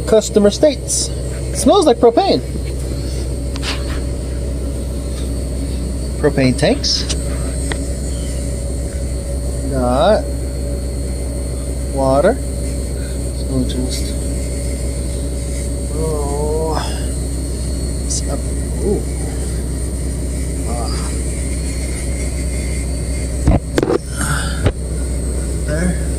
Customer states. Smells like propane. Propane tanks. Got water. So just it's up. Ooh. There.